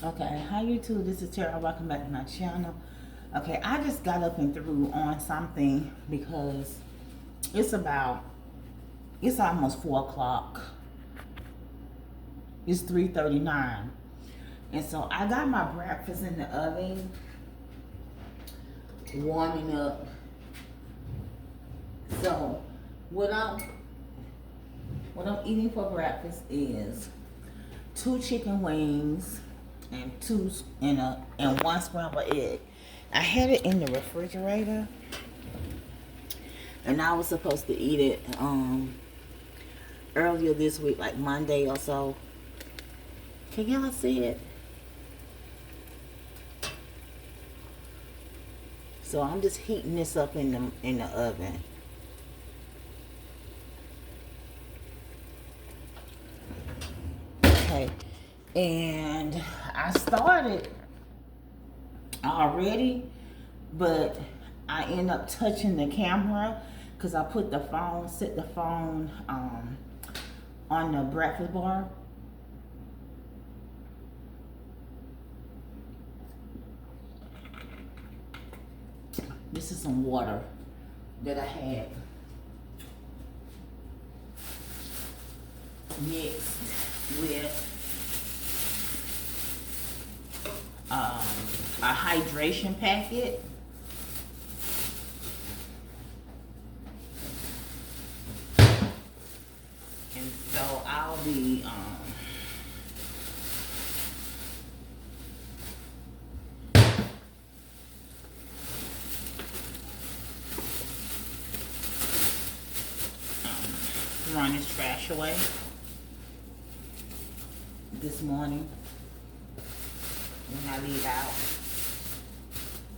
Okay, hi YouTube, this is Tara. Welcome back to my channel. Okay, I just got up and threw on something because it's about, it's almost 4 o'clock. It's 3:39. And so I got my breakfast in the oven, warming up. So what I'm eating for breakfast is 2 chicken wings and one scrambled egg. I had it in the refrigerator, and I was supposed to eat it earlier this week, like Monday or so. Can y'all see it? So I'm just heating this up in the oven. Okay, and I started already, but I end up touching the camera because I put the phone, set the phone on the breakfast bar. This is some water that I had mixed with a hydration packet. And so I'll be throwing this trash away this morning when I leave out.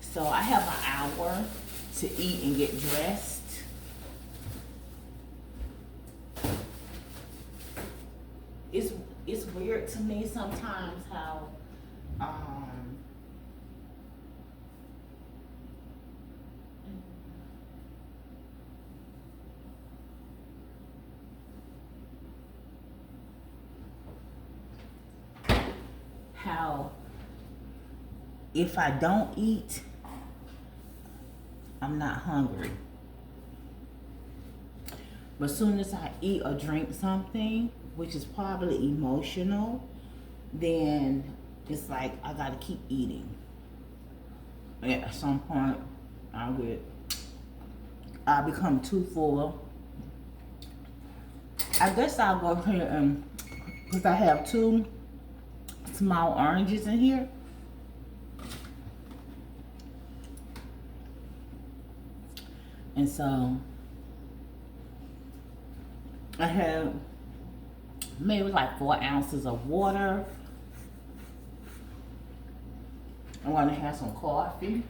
So I have an hour to eat and get dressed. It's weird to me sometimes how how if I don't eat, I'm not hungry. But as soon as I eat or drink something, which is probably emotional, then it's like I gotta keep eating. At some point, I'll become too full. I guess I'll go ahead and, because I have 2 small oranges in here. And so I have maybe like 4 ounces of water. I'm gonna have some coffee.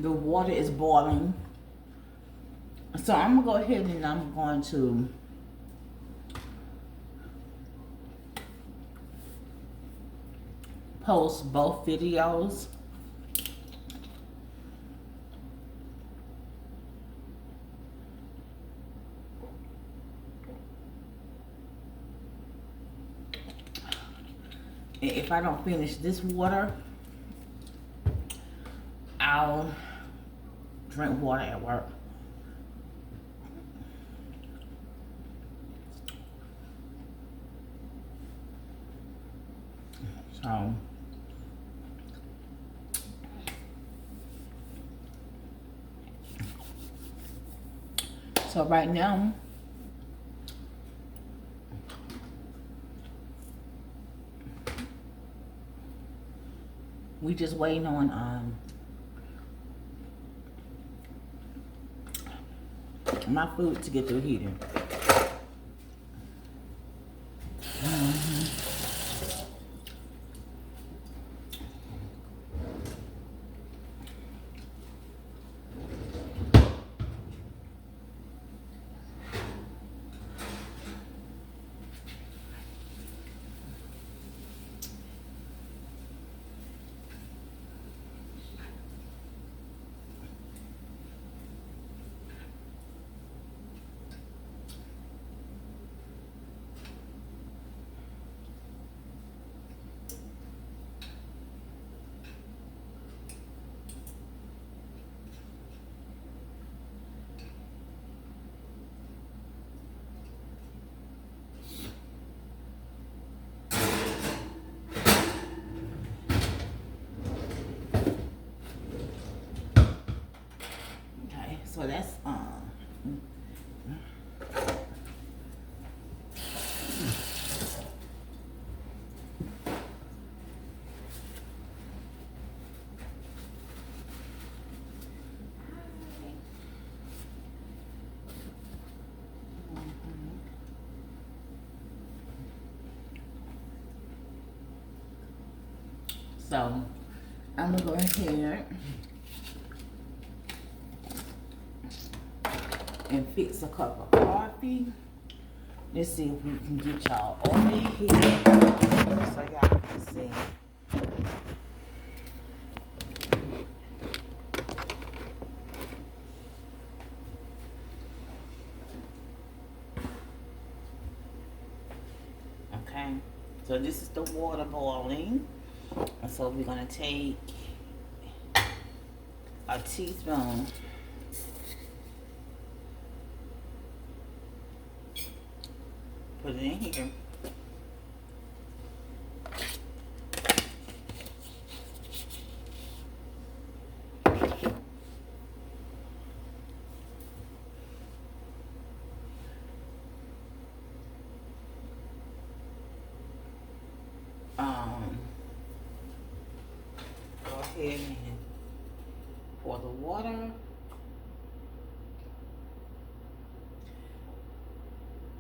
The water is boiling. So I'm gonna go ahead and I'm going to post both videos. And if I don't finish this water, I'll drink water at work. So right now, we just waiting on my food to get through heating. So that's so I'm gonna go ahead and fix a cup of coffee. Let's see if we can get y'all over here so y'all can see. Okay, so this is the water boiling. And so we're gonna take a teaspoon put it in here. Go ahead and pour the water.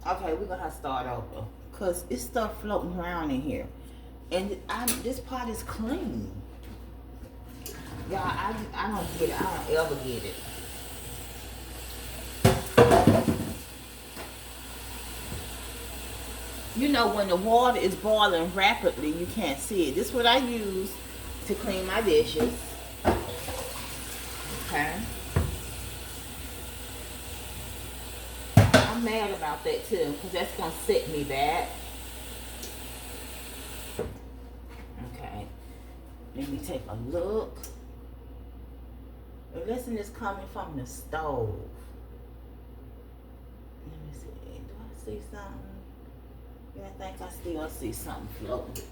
Okay, we're gonna have to start over because it's stuff floating around in here, and this pot is clean. Y'all, I don't get it. I don't ever get it. You know, when the water is boiling rapidly, you can't see it. This is what I use to clean my dishes. Okay. I'm mad about that too, because that's going to set me back. Okay. Let me take a look. The lesson is coming from the stove. Let me see. Do I see something? Yeah, I think I still see something floating.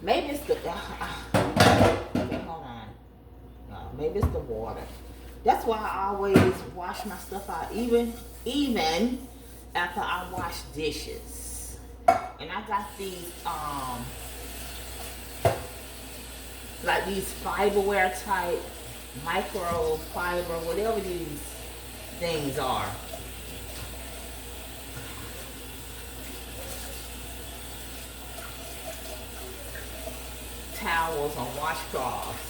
Maybe it's the... okay, hold on. Maybe it's the water. That's why I always wash my stuff out, even after I wash dishes. And I got these, like these fiberware type, microfiber, whatever these things are. Towels or washcloths.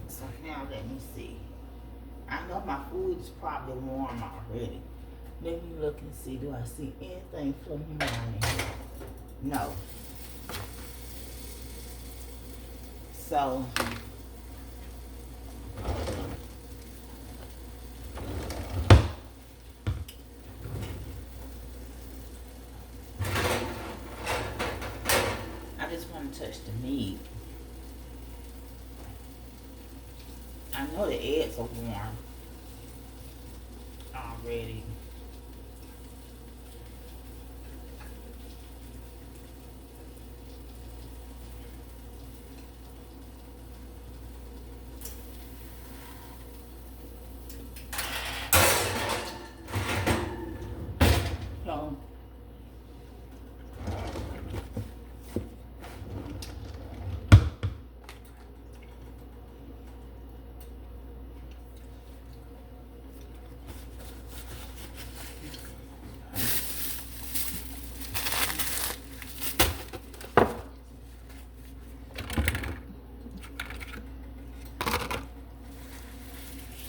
So now let me see. I know my food is probably warm already. Let me look and see. Do I see anything floating around in here? No. So I just want to touch the meat. I know the eggs are warm already. So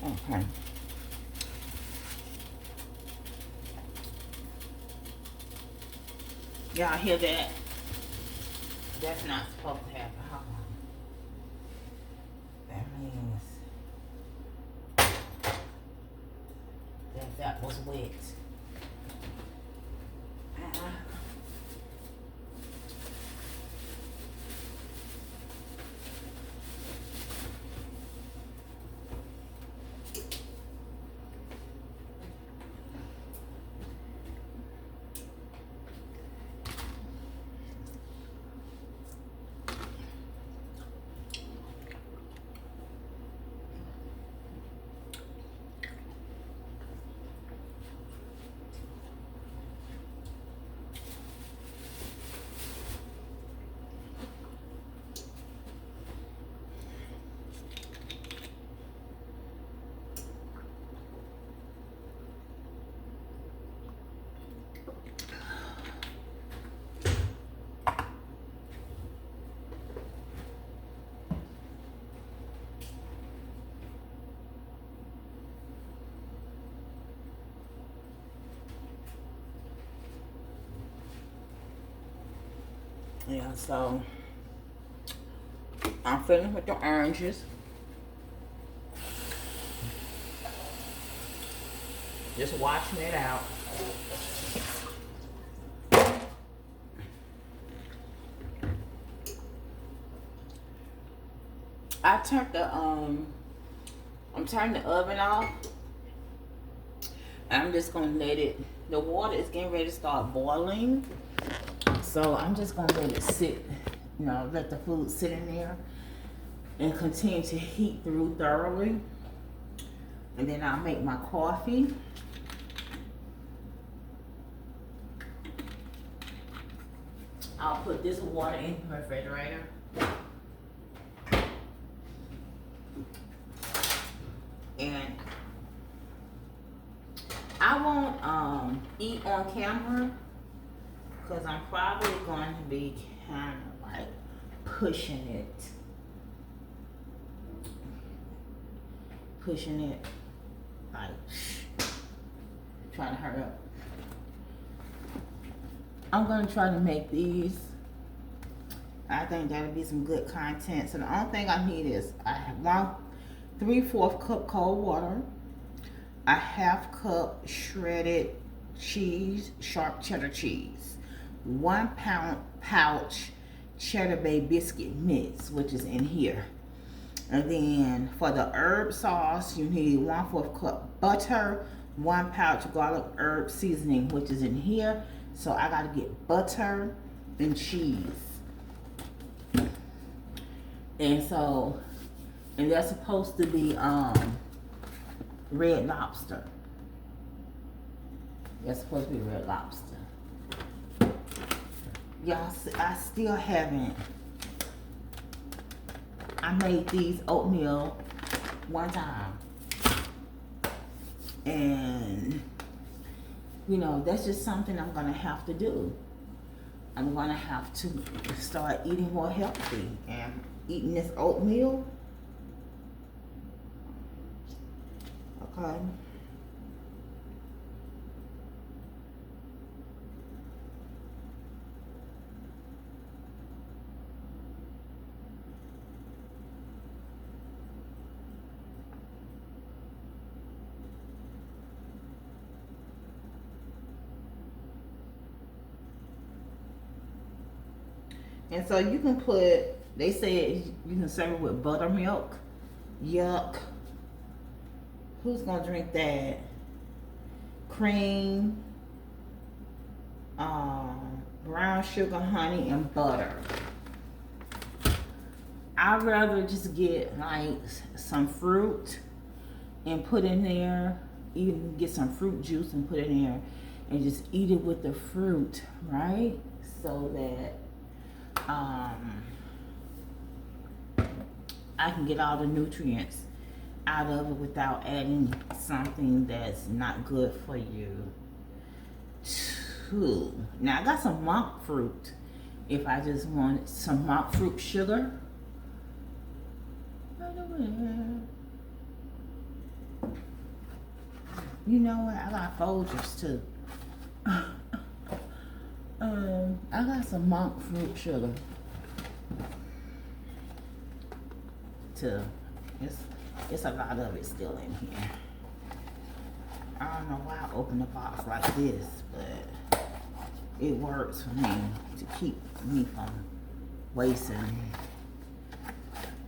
okay. Y'all hear that? That's not supposed to happen. Hold on. That means that was wet. Yeah, so I'm filling with the oranges. Just washing it out. I turned the I'm turning the oven off. I'm just gonna let it, the water is getting ready to start boiling. So I'm just gonna let it sit, you know, let the food sit in there and continue to heat through thoroughly. And then I'll make my coffee. I'll put this water in the refrigerator. And I won't eat on camera because I'm probably going to be kind of like pushing it. Like trying to hurry up. I'm gonna try to make these. I think that'll be some good content. So the only thing I need is I have 3/4 cup cold water, a 1/2 cup shredded cheese, sharp cheddar cheese, 1 pound pouch cheddar bay biscuit mix, which is in here. And then for the herb sauce, you need 1/4 cup butter, 1 pouch garlic herb seasoning, which is in here. So I gotta get butter and cheese. And they're supposed to be Red Lobster. They're supposed to be Red Lobster. Y'all, I still haven't. I made these oatmeal one time. And, you know, that's just something I'm going to have to do. I'm going to have to start eating more healthy. And eating this oatmeal. Okay. And so you can put, they say you can serve it with buttermilk. Yuck. Who's gonna drink that? Cream, brown sugar, honey, and butter. I'd rather just get like some fruit and put in there. Even get some fruit juice and put it in there and just eat it with the fruit, right? So that I can get all the nutrients out of it without adding something that's not good for you too. Now I got some monk fruit if I just want some monk fruit sugar. You know what? I got Folgers too. I got some monk fruit sugar too. It's a lot of it still in here. I don't know why I opened the box like this, but it works for me to keep me from wasting.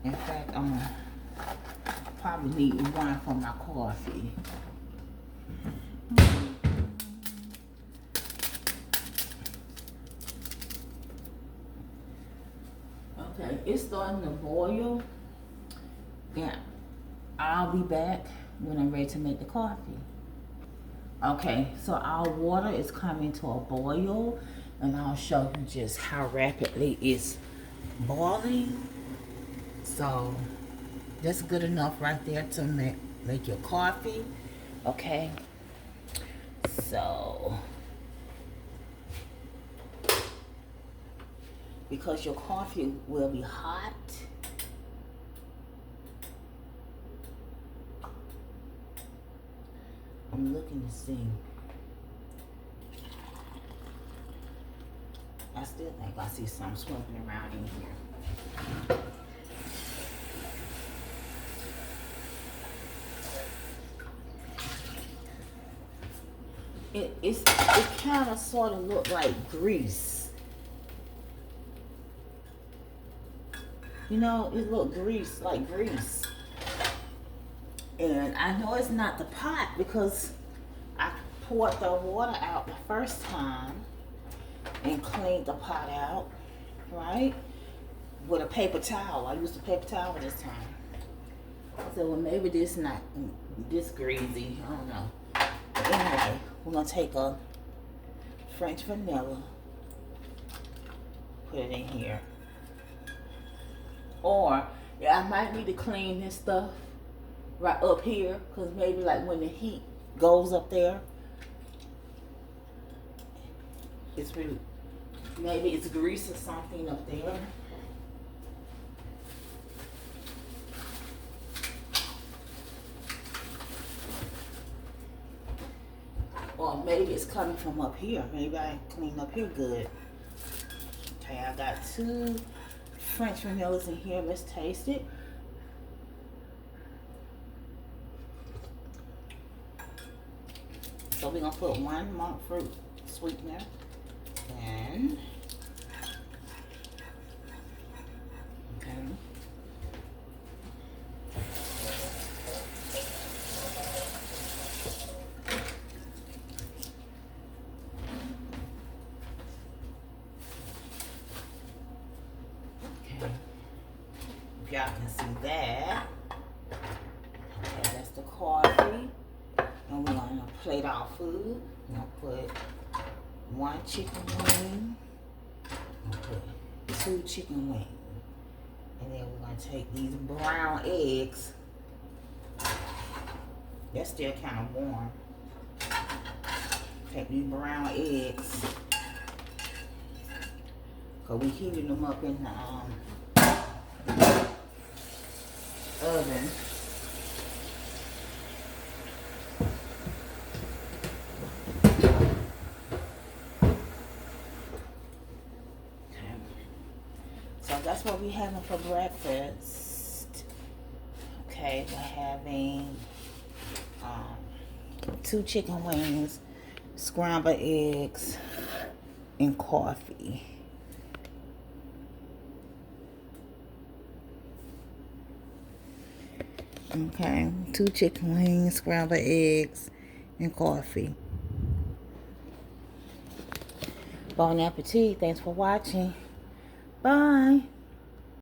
In fact, I'm gonna probably need one for my coffee. Okay, it's starting to boil. Yeah, I'll be back when I'm ready to make the coffee. Okay, so our water is coming to a boil, and I'll show you just how rapidly it's boiling. So that's good enough right there to make your coffee. Okay, so because your coffee will be hot, I'm looking to see. I still think I see something swimming around in here. It kind of sort of look like grease. You know, it look grease, like grease. And I know it's not the pot because I poured the water out the first time and cleaned the pot out, right? With a paper towel. I used a paper towel this time. I said, well, maybe this not this greasy. I don't know. But anyway, we're gonna take a French vanilla, put it in here. Or yeah, I might need to clean this stuff right up here, because maybe like when the heat goes up there, it's really, maybe it's grease or something up there. Or maybe it's coming from up here. Maybe I clean up here good. Okay, I got 2 French vanillas in here. Let's taste it. So we're gonna put 1 monk fruit sweetener. And okay. If y'all can see that. Okay, that's the coffee. And we're gonna plate our food. We're gonna put 1 chicken wing. We're gonna put 2 chicken wings. And then we're gonna take these brown eggs. They're still kind of warm. Take these brown eggs. Cause we heated them up in the oven. So that's what we're having for breakfast. Okay, we're having 2 chicken wings, scrambled eggs, and coffee. Okay, 2 chicken wings, scrambled eggs, and coffee. Bon appetit. Thanks for watching. Bye.